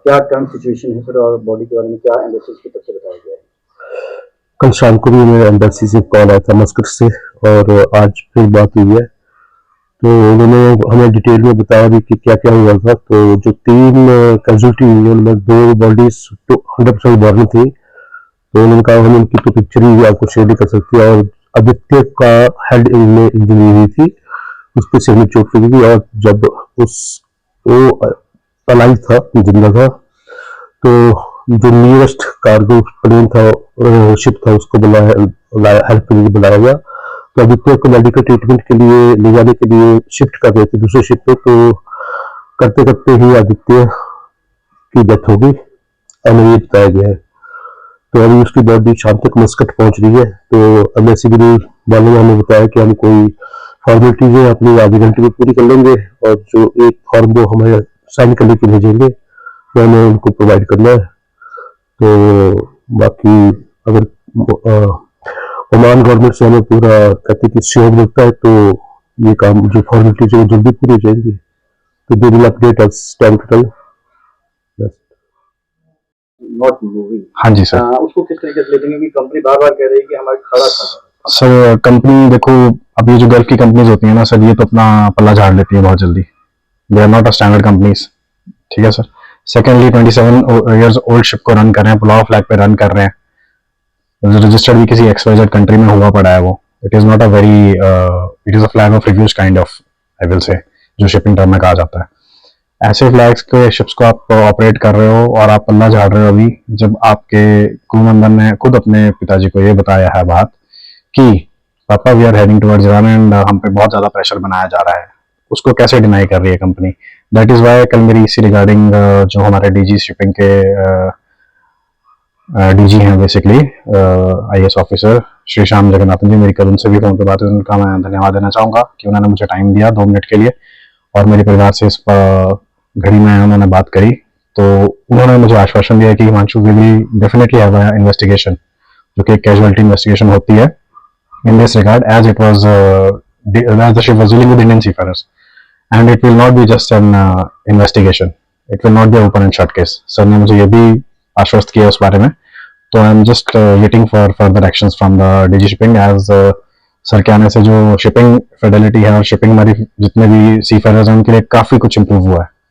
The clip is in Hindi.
क्या करंट सिचुएशन है सर, और बॉडी के बारे में क्या एम्बेसी की तरफ से बताया गया है? कल शाम को भी मेरे एम्बेसी से कॉल आया था मस्कट से, और आज फिर बात हुई है। तो उन्होंने हमें डिटेल में बताया भी कि क्या क्या हुआ था। तो जो 3 कैजुअलिटी हुई है उनमें 2 बॉडीज तो 100% बॉर्न थी। तो उन्होंने कहा हम उनकी तो पिक्चर ही आपको शेयर नहीं कर सकते। और आदित्य का हेड में इंजरी हुई थी, उसके सिर में चोट लगी थी, और जब उस वो अलाइव था, जिंदा था, तो जो नियरेस्ट कार्गो प्लेन था, शिप था, उसको बुलाया, हेल्प के लिए बुलाया गया। तो आदित्य को मेडिकल ट्रीटमेंट के लिए ले जाने के लिए शिफ्ट कर रहे थे दूसरे शिप पे। तो करते करते ही आदित्य की डेथ हो गई, हमें ये बताया गया है। तो अभी उसकी बॉडी शाम तक मस्कट पहुंच रही है। तो एमएससी वालों ने हमें बताया कि हम कोई फॉर्मेलिटीज है अपनी आधे घंटे में पूरी कर लेंगे, और जो एक फॉर्म वो हमें साइन करने के भेजेंगे वो हमें उनको प्रोवाइड करना है। तो बाकी अगर ओमान गवर्नमेंट से हमें पूरा कहते कि श्योर मिलता है, तो ये काम जो फॉर्मेलिटीज है वो जल्दी पूरी हो जाएंगी। तो they will update us time to time. Not moving. हाँ जी सर। उसको किस तरीके से ले देंगे, कंपनी बार बार कह रही है कि हमारा खड़ा था। सर कंपनी देखो, अब ये जो गल्फ की कंपनीज होती है ना सर, ये तो अपना पल्ला झाड़ लेती है बहुत जल्दी। They are not a standard companies, ठीक है sir. Secondly 27 years old ship को रन कर रहे हैं, पुलाव फ्लैग पे रन कर रहे हैं, रजिस्टर्ड भी किसी XYZ कंट्री में हुआ पड़ा है वो। It is not a very, it is a flag of reviews kind of, I will say, जो शिपिंग टर्म में कहा जाता है। ऐसे फ्लैग्स के शिप्स को आप ऑपरेट कर रहे हो और आप पल्ला झाड़ रहे हो अभी, जब आपके क्रू मेंबर ने खुद अपने पिताजी को ये बताया है बात कि पापा we are heading towards Iran and हम पे बहुत ज्यादा प्रेशर बनाया जा रहा है, उसको कैसे डिनाई कर रही है कंपनी। दैट इज वाई कल मेरी इसी रिगार्डिंग जो हमारे डीजी शिपिंग के डीजी हैं basically, IAS officer Shri Shyam Jagannathan ji, मेरी कल उनसे भी फोन पे बात हुई। उनका मैं धन्यवाद देना चाहूंगा कि उन्होंने मुझे टाइम दिया 2 मिनट के लिए, और मेरे परिवार से इस घड़ी में उन्होंने बात करी। तो उन्होंने मुझे आश्वासन दिया कि Himanshu we will definitely have a investigation, जो कि कैजुअलिटी इन्वेस्टिगेशन होती है in this regard, as it was as the ship was dealing with Indian seafarers, and it will not be just an investigation, it will not be an open and shut case. Sir ने मुझे ये भी आश्वस्त किया उस बारे में। तो I am just waiting for further actions from the DG shipping, as sir के आने से जो शिपिंग फिडेलिटी है और शिपिंग हमारी जितने भी सीफेयरर्स हैं उनके लिए काफी कुछ इम्प्रूव हुआ है।